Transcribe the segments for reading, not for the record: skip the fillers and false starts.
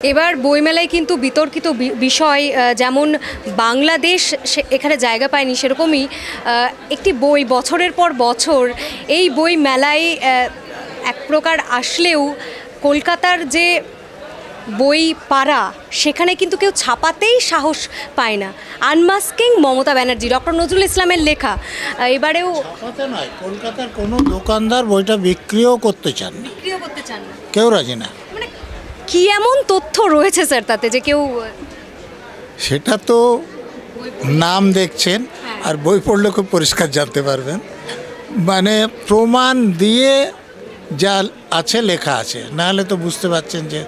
এবার বইমেলায় কিন্তু বিতর্কিত বিষয় যেমন বাংলাদেশ এখানে জায়গা পায়নি, সেরকমই একটি বই বছরের পর বছর এই বই মেলায় এক প্রকার আসলেও কলকাতার যে বই পাড়া সেখানে কিন্তু কেউ ছাপাতেই সাহস পায় না। আনমাস্কিং মমতা ব্যানার্জি, ডক্টর নজরুল ইসলামের লেখা। এবারেও ছাপাতে নয়, কলকাতার কোনো দোকানদার বইটা বিক্রিও করতে চান না, কেউ রাজি না। মানে কি এমন তথ্য রয়েছে স্যার তাতে যে কেউ? সেটা তো নাম দেখছেন, আর বই পড়লে খুব পরিষ্কার জানতে পারবেন। মানে প্রমাণ দিয়ে যা আছে লেখা আছে, নাহলে তো বুঝতে পারছেন যে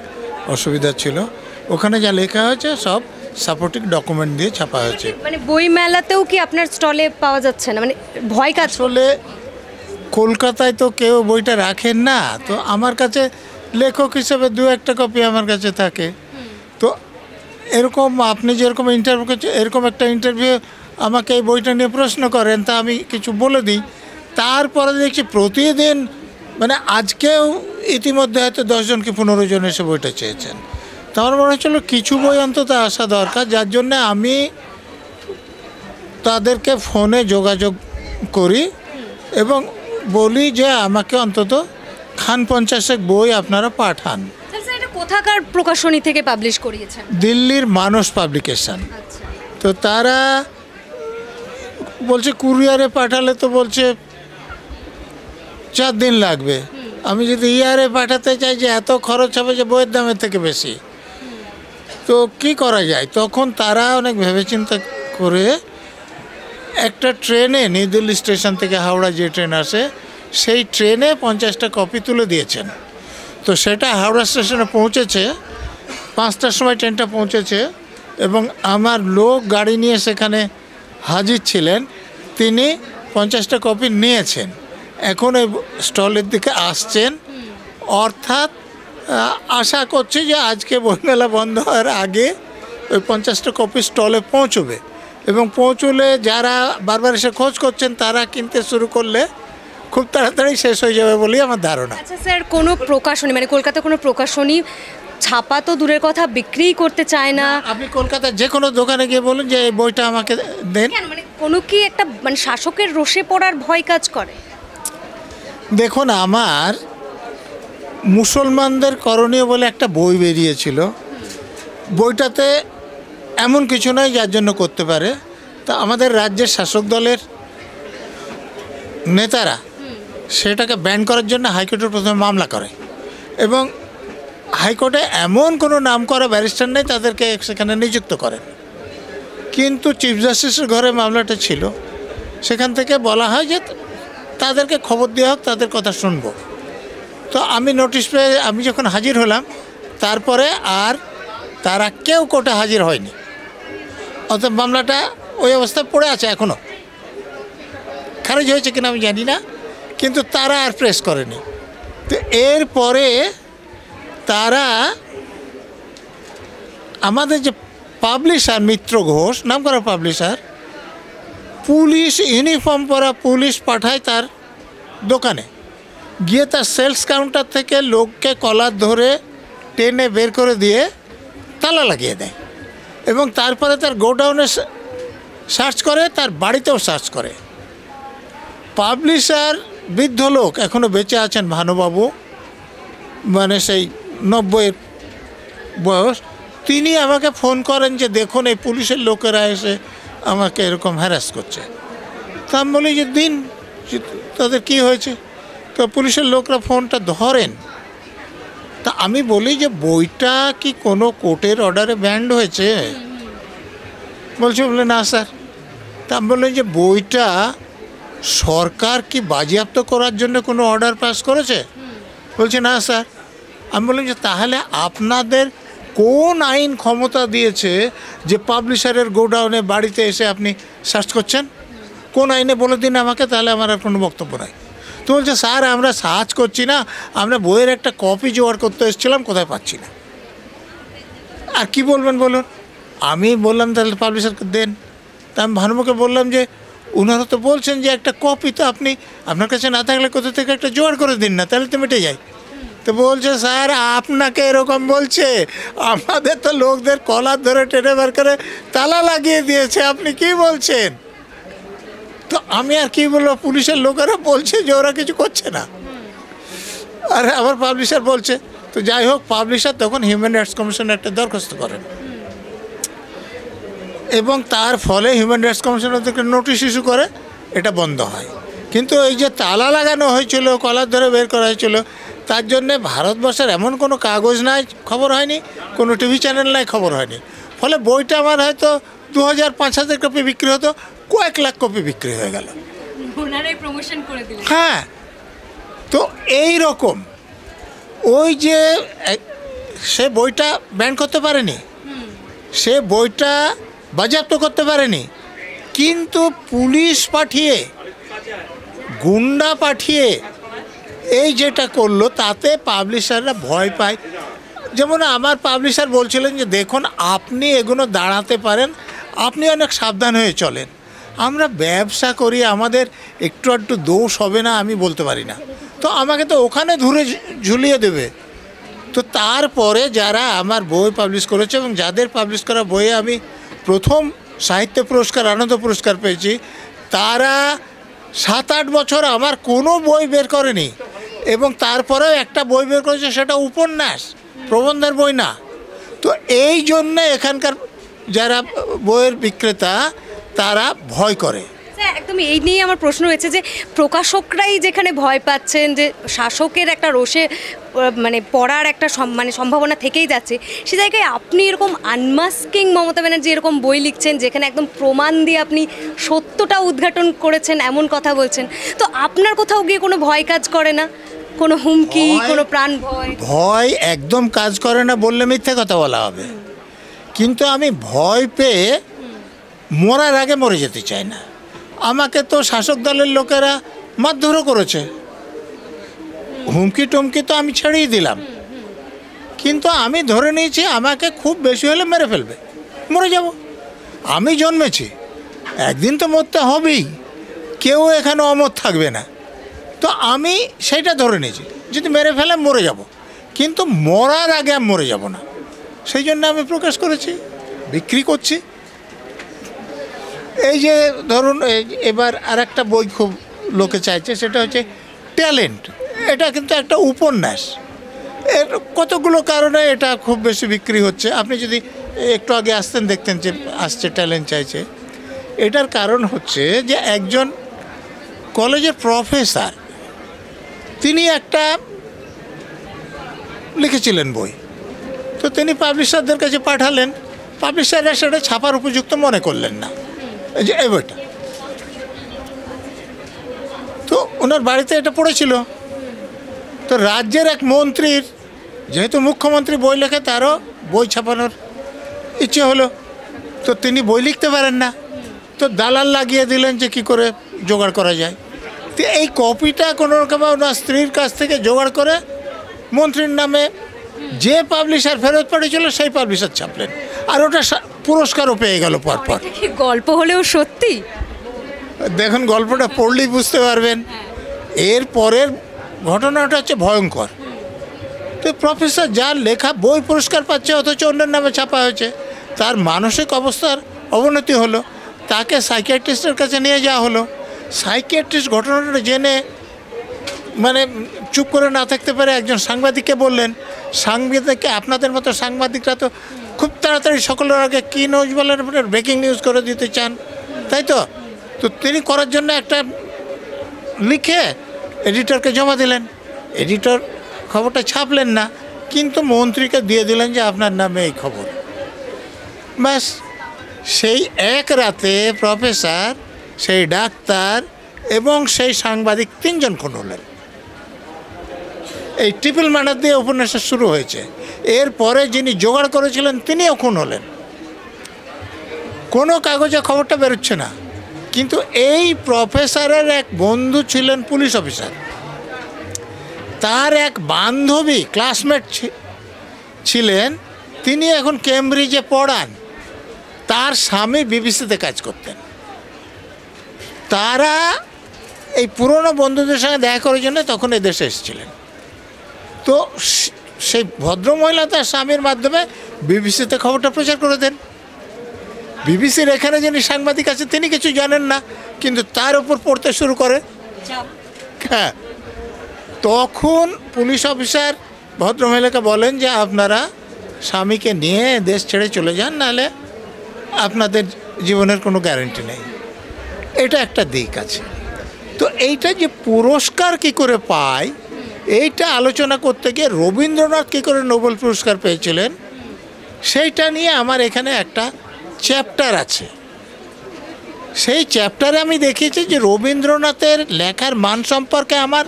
অসুবিধা ছিল। ওখানে যা লেখা হয়েছে সব সাপোর্টিং ডকুমেন্ট দিয়ে ছাপা হয়েছে। মানে বই মেলাতেও কি আপনার স্টলে পাওয়া যাচ্ছে না? মানে ভয় কাজ। আসলে কলকাতায় তো কেউ বইটা রাখেন না, তো আমার কাছে লেখক হিসেবে দু একটা কপি আমার কাছে থাকে। তো এরকম আপনি যেরকম ইন্টারভিউ করছেন, এরকম একটা ইন্টারভিউ আমাকে এই বইটা নিয়ে প্রশ্ন করেন, তা আমি কিছু বলে দিই। তারপরে দেখছি প্রতিদিন, মানে আজকেও ইতিমধ্যে হয়তো 10 জন কি 15 জন এসে বইটা চেয়েছেন। তো আমার মনে হচ্ছিল কিছু বই অন্তত আসা দরকার, যার জন্যে আমি তাদেরকে ফোনে যোগাযোগ করি এবং বলি যে আমাকে অন্তত খান 50 বই আপনারা পাঠান। কোথাকার প্রকাশনী থেকে পাবলিশ করিয়েছেন? দিল্লির মানস পাবলিকেশন। তো তারা বলছে কুরিয়ারে পাঠালে তো বলছে 4 দিন লাগবে। আমি যদি ইয়ারে পাঠাতে চাই যে এত খরচ হবে যে বইয়ের দামের থেকে বেশি, তো কি করা যায়? তখন তারা অনেক ভেবেচিন্তা করে একটা ট্রেনে, নিউ দিল্লি স্টেশন থেকে হাওড়া যে ট্রেন আসে, সেই ট্রেনে 50টা কপি তুলে দিয়েছেন। তো সেটা হাওড়া স্টেশনে পৌঁছেছে 5টার সময়, ট্রেনটা পৌঁছেছে এবং আমার লোক গাড়ি নিয়ে সেখানে হাজির ছিলেন। তিনি 50টা কপি নিয়েছেন, এখন ওই স্টলের দিকে আসছেন। অর্থাৎ আশা করছি যে আজকে বইমেলা বন্ধ হওয়ার আগে ওই 50টা কপি স্টলে পৌঁছবে, এবং পৌঁছলে যারা বারবার এসে খোঁজ করছেন তারা কিনতে শুরু করলে খুব তাড়াতাড়ি শেষ হয়ে যাবে বলেই আমার ধারণা। আচ্ছা স্যার, কোনো প্রকাশনী, মানে কলকাতা কোনো প্রকাশনী ছাপা তো দূরের কথা, বিক্রিই করতে চায় না? আপনি কলকাতার যে কোনো দোকানে গিয়ে বলুন যে এই বইটা আমাকে দেন। মানে কোনো কি একটা মানে শাসকের রোষে পড়ার ভয় কাজ করে? দেখুন, আমার মুসলমানদের করণীয় বলে একটা বই বেরিয়েছিল, বইটাতে এমন কিছু নয় যার জন্য করতে পারে। তা আমাদের রাজ্যের শাসক দলের নেতারা সেটাকে ব্যান করার জন্য হাইকোর্টের প্রথমে মামলা করে, এবং হাইকোর্টে এমন কোনো নাম করা ব্যারিস্টার নেই, তাদেরকে সেখানে নিযুক্ত করেন। কিন্তু চিফ জাস্টিসের ঘরে মামলাটা ছিল, সেখান থেকে বলা হয় যে তাদেরকে খবর দেওয়া হোক, তাদের কথা শুনব। তো আমি নোটিশ পেয়ে আমি যখন হাজির হলাম, তারপরে আর তারা কেউ কোর্টে হাজির হয়নি। অর্থাৎ মামলাটা ওই অবস্থায় পড়ে আছে, এখনও খারিজ হয়েছে কিনা আমি জানি না, কিন্তু তারা আর প্রেস করেনি। তো এরপরে তারা আমাদের যে পাবলিশার মিত্র ঘোষ নাম করা পাবলিশার, পুলিশ ইউনিফর্ম পরা পুলিশ পাঠায় তার দোকানে, গিয়ে তার সেলস কাউন্টার থেকে লোককে কলার ধরে টেনে বের করে দিয়ে তালা লাগিয়ে দেয়, এবং তারপরে তার গোডাউনে সার্চ করে, তার বাড়িতেও সার্চ করে। পাবলিশার বৃদ্ধ লোক, এখনও বেঁচে আছেন ভানুবাবু, মানে সেই 90-এর বয়স, তিনি আমাকে ফোন করেন যে দেখুন এই পুলিশের লোকেরা এসে আমাকে এরকম হ্যারাস করছে। তা আমি বলি যে দিন, তাদের কি হয়েছে? তো পুলিশের লোকরা ফোনটা ধরেন। তা আমি বলি যে বইটা কি কোনো কোর্টের অর্ডারে ব্যান্ড হয়েছে? বলে না স্যার। তা আমি বললাম যে বইটা সরকার কি বাজেয়াপ্ত করার জন্য কোনো অর্ডার পাস করেছে? বলছে না স্যার। আমি বললাম যে তাহলে আপনাদের কোন আইন ক্ষমতা দিয়েছে যে পাবলিশারের গোডাউনে বাড়িতে এসে আপনি সার্চ করছেন? কোন আইনে বলে দিন আমাকে, তাহলে আমার আর কোনো বক্তব্য নাই। তো বলছে স্যার আমরা সার্চ করছি না, আমরা বইয়ের একটা কপি জোগাড় করতে এসেছিলাম, কোথায় পাচ্ছি না। আর কি বলবেন বলুন? আমি বললাম তাহলে পাবলিশারকে দেন। তা আমি ভানুমাকে বললাম যে ওনারা তো বলছেন যে একটা কপি তো আপনি আপনার কাছে না থাকলে কোথা থেকে একটা জোগাড় করে দিন না, তাহলে তো মিটে যায়। তো বলছে স্যার আপনাকে এরকম বলছে, আমাদের তো লোকদের কলার ধরে টেনে বার করে তালা লাগিয়ে দিয়েছে, আপনি কি বলছেন? তো আমি আর কি বলবো, পুলিশের লোকেরা বলছে যে ওরা কিছু করছে না, আর আবার পাবলিশার বলছে। তো যাই হোক, পাবলিশার তখন হিউম্যান রাইটস কমিশনে একটা দরখাস্ত করেন এবং তার ফলে হিউম্যান রাইটস কমিশন ওদেরকে নোটিশ ইস্যু করে, এটা বন্ধ হয়। কিন্তু এই যে তালা লাগানো হয়েছিল, কলার ধরে বের করা হয়েছিল, তার জন্যে ভারতবর্ষের এমন কোনো কাগজ নাই, খবর হয়নি, কোনো টিভি চ্যানেল নাই, খবর হয়নি। ফলে বইটা আমার হয়তো 2000-5000 কপি বিক্রি হতো, কয়েক লাখ কপি বিক্রি হয়ে গেল। ওনারাই প্রমোশন করে দিলেন। হ্যাঁ, তো এই রকম ওই যে সে বইটা ব্যান করতে পারেনি, সে বইটা বাজেয়াপ্ত করতে পারেনি, কিন্তু পুলিশ পাঠিয়ে, গুন্ডা পাঠিয়ে এই যেটা করলো, তাতে পাবলিশাররা ভয় পায়। যেমন আমার পাবলিশার বলছিলেন যে দেখুন আপনি এগুলো দাঁড়াতে পারেন, আপনি অনেক সাবধান হয়ে চলেন, আমরা ব্যবসা করি, আমাদের একটু একটু দোষ হবে না আমি বলতে পারি না, তো আমাকে তো ওখানে ধরে ঝুলিয়ে দেবে। তো তারপরে যারা আমার বই পাবলিশ করেছে এবং যাদের পাবলিশ করা বইয়ে আমি প্রথম সাহিত্য পুরস্কার, আনন্দ পুরস্কার পেয়েছি, তারা 7-8 বছর আমার কোনো বই বের করেনি, এবং তারপরেও একটা বই বের করেছে, সেটা উপন্যাস, প্রবন্ধের বই না। তো এই জন্যে এখানকার যারা বইয়ের বিক্রেতা তারা ভয় করে। স্যার, একদমই এই নিয়ে আমার প্রশ্ন রয়েছে যে প্রকাশকরাই যেখানে ভয় পাচ্ছেন যে শাসকের একটা রোষে মানে পড়ার একটা সম্ভাবনা থেকেই যাচ্ছে, সে জায়গায় আপনি এরকম আনমাস্কিং মমতা ব্যানার্জি এরকম বই লিখছেন যেখানে একদম প্রমাণ দিয়ে আপনি সত্যটা উদ্ঘাটন করেছেন, এমন কথা বলছেন, তো আপনার কোথাও গিয়ে কোনো ভয় কাজ করে না? কোনো হুমকি, কোনো প্রাণ ভয়? ভয় একদম কাজ করে না বললে মিথ্যে কথা বলা হবে, কিন্তু আমি ভয় পেয়ে মরার আগে মরে যেতে চাই না। আমাকে তো শাসক দলের লোকেরা মারধরও করেছে, হুমকি টুমকি তো আমি ছেড়েই দিলাম, কিন্তু আমি ধরে নিয়েছি আমাকে খুব বেশি হলে মেরে ফেলবে, মরে যাব। আমি জন্মেছি, একদিন তো মরতে হবেই, কেউ এখানে অমর থাকবে না, তো আমি সেইটা ধরে নিয়েছি, যদি মেরে ফেলে মরে যাব, কিন্তু মরার আগে আমি মরে যাব না, সেই জন্য আমি প্রকাশ করেছি, বিক্রি করছি। এই যে ধরুন এবার আর একটা বই খুব লোকে চাইছে, সেটা হচ্ছে ট্যালেন্ট। এটা কিন্তু একটা উপন্যাস, এর কতগুলো কারণে এটা খুব বেশি বিক্রি হচ্ছে। আপনি যদি একটু আগে আসতেন দেখতেন যে আসছে ট্যালেন্ট চাইছে। এটার কারণ হচ্ছে যে একজন কলেজের প্রফেসর তিনি একটা লিখেছিলেন বই, তো তিনি পাবলিশারদের কাছে পাঠালেন, পাবলিশাররা সেটা ছাপার উপযুক্ত মনে করলেন না, যে এই বইটা, তো ওনার বাড়িতে এটা পড়েছিল। তো রাজ্যের এক মন্ত্রীর, যেহেতু মুখ্যমন্ত্রী বই লেখে, তারও বই ছাপানোর ইচ্ছে হলো, তো তিনি বই লিখতে পারেন না, তো দালাল লাগিয়ে দিলেন যে কী করে জোগাড় করা যায়। তো এই কপিটা কোনো রকম ওনার স্ত্রীর কাছ থেকে জোগাড় করে মন্ত্রীর নামে যে পাবলিশার ফেরত পাঠিয়েছিল সেই পাবলিশার ছাপলেন, আর ওটা পুরস্কারও পেয়ে গেল পরপর। গল্প হলেও সত্যি, দেখুন গল্পটা পড়লেই বুঝতে পারবেন। এর পরের ঘটনাটা হচ্ছে ভয়ঙ্কর। তো প্রফেসর যার লেখা বই পুরস্কার পাচ্ছে, অথচ অন্যের নামে ছাপা হয়েছে, তার মানসিক অবস্থার অবনতি হলো, তাকে সাইকিয়াট্রিস্টের কাছে নিয়ে যাওয়া হলো। সাইকিয়াট্রিস্ট ঘটনাটা জেনে মানে চুপ করে না থাকতে পারে একজন সাংবাদিককে বললেন, সাংবাদিককে, আপনাদের মতো সাংবাদিকরা তো খুব তাড়াতাড়ি সকলের আগে কী নিউজ বলেন, ব্রেকিং নিউজ করে দিতে চান, তাই তো? তো তিনি করার জন্য একটা লিখে এডিটরকে জমা দিলেন, এডিটর খবরটা ছাপলেন না, কিন্তু মন্ত্রীকে দিয়ে দিলেন যে আপনার নামে এই খবর। ব্যাস, সেই এক রাতে প্রফেসর, সেই ডাক্তার এবং সেই সাংবাদিক, 3 জন খুন হলেন। এই ট্রিপল মার্ডার দিয়ে উপন্যাসটা শুরু হয়েছে। এরপরে যিনি জোগাড় করেছিলেন তিনিও খুন হলেন। কোনো কাগজে খবরটা বেরোচ্ছে না, কিন্তু এই প্রফেসরের এক বন্ধু ছিলেন পুলিশ অফিসার, তার এক বান্ধবী ক্লাসমেট ছিলেন, তিনি এখন কেমব্রিজে পড়ান, তার স্বামী বিবিসিতে কাজ করতেন। তারা এই পুরনো বন্ধুদের সঙ্গে দেখা করার জন্য তখন এই দেশে এসেছিলেন। তো তো সেই ভদ্রমহিলা তার স্বামীর মাধ্যমে বিবিসিতে খবরটা প্রচার করে দেন। বিবিসির এখানে যিনি সাংবাদিক আছে তিনি কিছু জানেন না, কিন্তু তার উপর পড়তে শুরু করে। হ্যাঁ, তখন পুলিশ অফিসার ভদ্রমহিলাকে বলেন যে আপনারা স্বামীকে নিয়ে দেশ ছেড়ে চলে যান, নাহলে আপনাদের জীবনের কোনো গ্যারান্টি নেই। এটা একটা দিক আছে। তো এইটা যে পুরস্কার কি করে পায়, এইটা আলোচনা করতে গিয়ে রবীন্দ্রনাথ কী করে নোবেল পুরস্কার পেয়েছিলেন সেইটা নিয়ে আমার এখানে একটা চ্যাপ্টার আছে। সেই চ্যাপ্টারে আমি দেখিয়েছি যে রবীন্দ্রনাথের লেখার মান সম্পর্কে আমার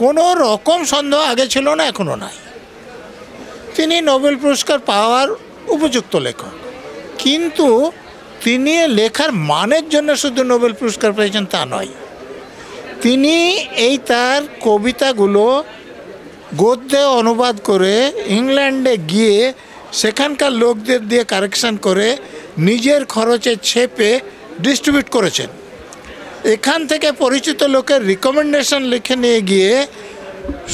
কোনো রকম সন্দেহ আগে ছিল না, এখনও নাই। তিনি নোবেল পুরস্কার পাওয়ার উপযুক্ত লেখক, কিন্তু তিনি লেখার মানের জন্য শুধু নোবেল পুরস্কার পেয়েছেন তা নয়। তিনি এই তার কবিতাগুলো গদ্যে অনুবাদ করে ইংল্যান্ডে গিয়ে সেখানকার লোকদের দিয়ে কারেকশন করে নিজের খরচে ছেপে ডিস্ট্রিবিউট করেছেন। এখান থেকে পরিচিত লোকের রিকমেন্ডেশন লিখে নিয়ে গিয়ে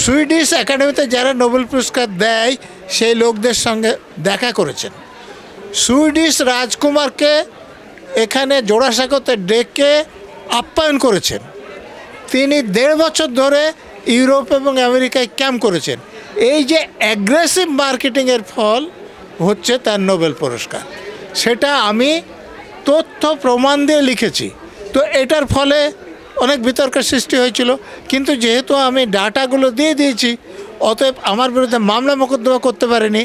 সুইডিশ একাডেমিতে যারা নোবেল পুরস্কার দেয় সেই লোকদের সঙ্গে দেখা করেছেন। সুইডিশ রাজকুমারকে এখানে জোড়াসাঁকোতে ডেকে আপ্যায়ন করেছেন। তিনি 1.5 বছর ধরে ইউরোপ এবং আমেরিকায় ক্যাম্প করেছেন। এই যে অ্যাগ্রেসিভ মার্কেটিংয়ের ফল হচ্ছে তার নোবেল পুরস্কার, সেটা আমি তথ্য প্রমাণ দিয়ে লিখেছি। তো এটার ফলে অনেক বিতর্কের সৃষ্টি হয়েছিল, কিন্তু যেহেতু আমি ডাটাগুলো দিয়ে দিয়েছি অতএব আমার বিরুদ্ধে মামলা মোকদ্দমা করতে পারেনি।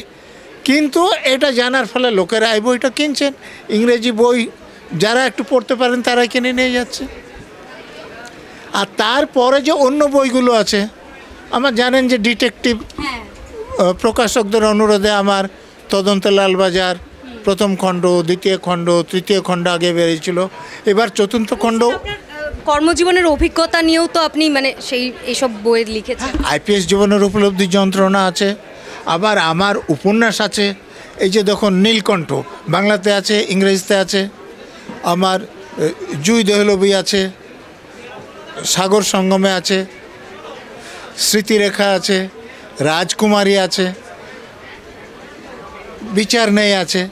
কিন্তু এটা জানার ফলে লোকেরা এই বইটা কিনছেন। ইংরেজি বই যারা একটু পড়তে পারেন তারা কিনে নিয়ে যাচ্ছে। আর তারপরে যে অন্য বইগুলো আছে, আমার জানেন যে ডিটেকটিভ প্রকাশকদের অনুরোধে আমার তদন্তে লালবাজার প্রথম খণ্ড, দ্বিতীয় খণ্ড, তৃতীয় খণ্ড আগে বেরিয়েছিল, এবার চতুর্থ খণ্ড। কর্মজীবনের অভিজ্ঞতা নিয়েও তো আপনি মানে এইসব বই লিখেছেন। আইপিএস জীবনের উপলব্ধি যন্ত্রণা আছে, আবার আমার উপন্যাস আছে। এই যে দেখুন নীলকণ্ঠ বাংলাতে আছে, ইংরেজিতে আছে। আমার জুই দেহলবি আছে, সাগর সঙ্গমে আছে, স্মৃতিরেখা আছে, রাজকুমারী আছে, বিচার নেই আছে।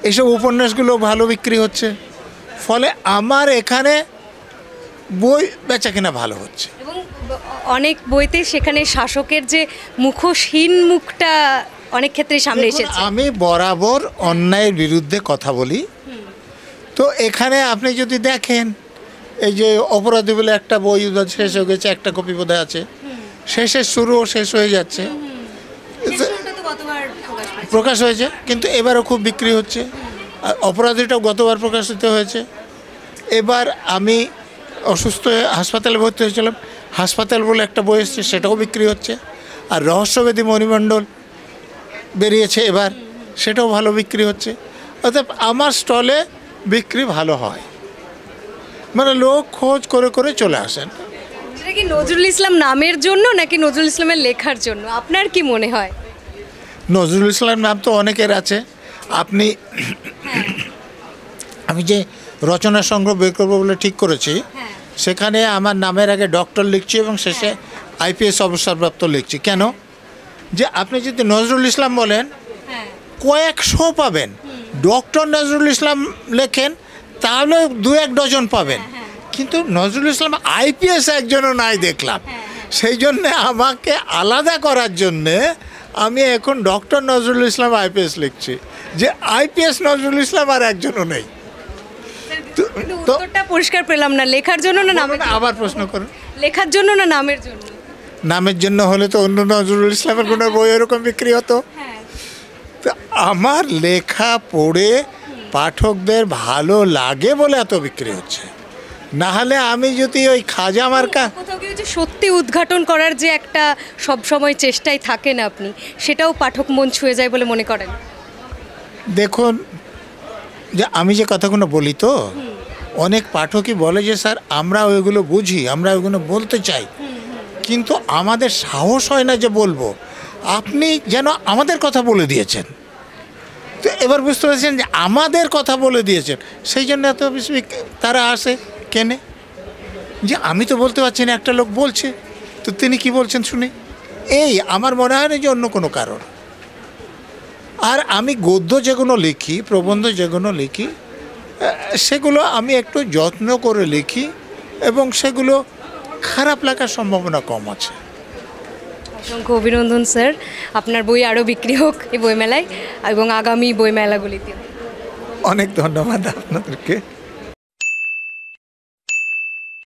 এইসব উপন্যাসগুলো ভালো বিক্রি হচ্ছে, ফলে আমার এখানে বই বেচা কিনা ভালো হচ্ছে। এবং অনেক বইতে সেখানে শাসকের যে মুখোশহীন মুখটা অনেক ক্ষেত্রে সামনে এসেছে। আমি বরাবর অন্যায়ের বিরুদ্ধে কথা বলি। তো এখানে আপনি যদি দেখেন, এই যে অপরাধী বলে একটা বই শেষ হয়ে গেছে, একটা কপি বোধহয় আছে, শেষের শুরুও শেষ হয়ে যাচ্ছে, প্রকাশ হয়েছে, কিন্তু এবারও খুব বিক্রি হচ্ছে। অপরাধীটাও গতবার প্রকাশিত হয়েছে। এবার আমি অসুস্থ হয়ে হাসপাতালে ভর্তি হয়েছিলাম, হাসপাতাল বলে একটা বই এসেছে, সেটাও বিক্রি হচ্ছে। আর রহস্যবেদী মণিমণ্ডল বেরিয়েছে এবার, সেটাও ভালো বিক্রি হচ্ছে। অর্থাৎ আমার স্টলে বিক্রি ভালো হয়, মানে লোক খোঁজ করে করে চলে আসেন। সেটা কি নজরুল ইসলাম নামের জন্য নাকি নজরুল ইসলামের লেখার জন্য, আপনার কি মনে হয়? নজরুল ইসলাম নাম তো অনেকের আছে। আপনি আমি যে রচনা সংগ্রহ বের করবো বলে ঠিক করেছি, সেখানে আমার নামের আগে ডক্টর লিখছি এবং শেষে আইপিএস অবসরপ্রাপ্ত লিখছি। কেন? যে আপনি যদি নজরুল ইসলাম বলেন কয়েকশো পাবেন, ডক্টর নজরুল ইসলাম লেখেন তাহলে 2-1 ডজন পাবেন, কিন্তু নজরুল ইসলাম আইপিএস একজনও নাই দেখলাম। সেই জন্যে আমাকে আলাদা করার জন্যে আমি এখন ডক্টর নজরুল ইসলাম আইপিএস লিখছি, যে আইপিএস নজরুল ইসলাম আর একজনও নেই। উত্তরটা পরিষ্কার পেলাম না, লেখার জন্য না নামের? আবার প্রশ্ন করুন। লেখার জন্য না নামের জন্য? নামের জন্য হলে তো অন্য নজরুল ইসলামের কোনো বই এরকম বিক্রি হতো। তো আমার লেখা পড়ে পাঠকদের ভালো লাগে বলে এত বিক্রি হচ্ছে, না হলে আমি যদি ওই খাজা মার্কা কোথাও কি যে সত্যি উদ্ঘাটন করার যে একটা সব সময় চেষ্টায় থাকেন আপনি, সেটাও পাঠক মন ছুঁয়ে যায় বলে মনে করেন? দেখুন, যে আমি যে কথাগুলো বলি, তো অনেক পাঠকই বলে যে স্যার আমরা ওইগুলো বুঝি, আমরা ওইগুলো বলতে চাই, কিন্তু আমাদের সাহস হয় না যে বলবো। আপনি যেন আমাদের কথা বলে দিয়েছেন। তো এবার বুঝতে পারছেন যে আমাদের কথা বলে দিয়েছেন, সেই জন্য এত বেশি তারা আসে কেনে। যে আমি তো বলতে পারছি না, একটা লোক বলছে, তো তিনি কি বলছেন শুনি। এই আমার মনে হয় না যে অন্য কোনো কারণ। আর আমি গদ্য যেগুলো লিখি, প্রবন্ধ যেগুলো লিখি, সেগুলো আমি একটু যত্ন করে লিখি এবং সেগুলো খারাপ লাগার সম্ভাবনা কম আছে। অসংখ্য অভিনন্দন স্যার, আপনার বই আরও বিক্রি হোক এই বইমেলায় এবং আগামী বইমেলাগুলিতে। অনেক ধন্যবাদ আপনাদেরকে।